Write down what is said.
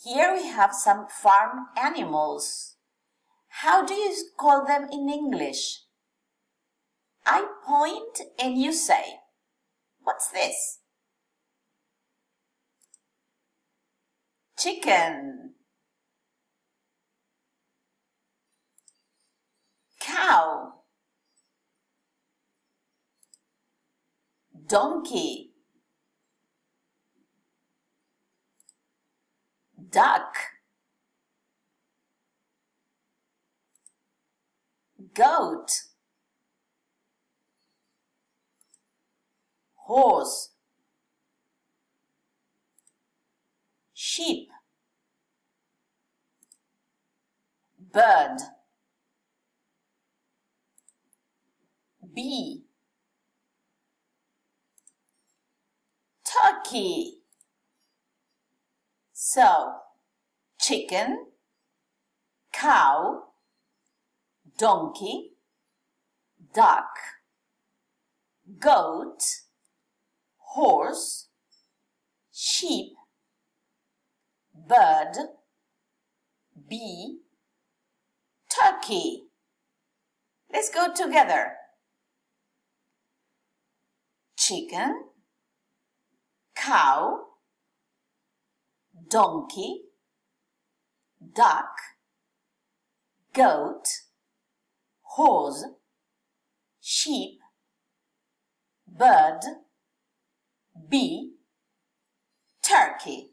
Here we have some farm animals. How do you call them in English? I point and you say, what's this? Chicken. Cow. Donkey. Duck. Goat. Horse. Sheep. Bird. Bee. Turkey. So, chicken, cow, donkey, duck, goat, horse, sheep, bird, bee, turkey. Let's go together. Chicken, cow, donkey, duck, goat, horse, sheep, bird, bee, turkey.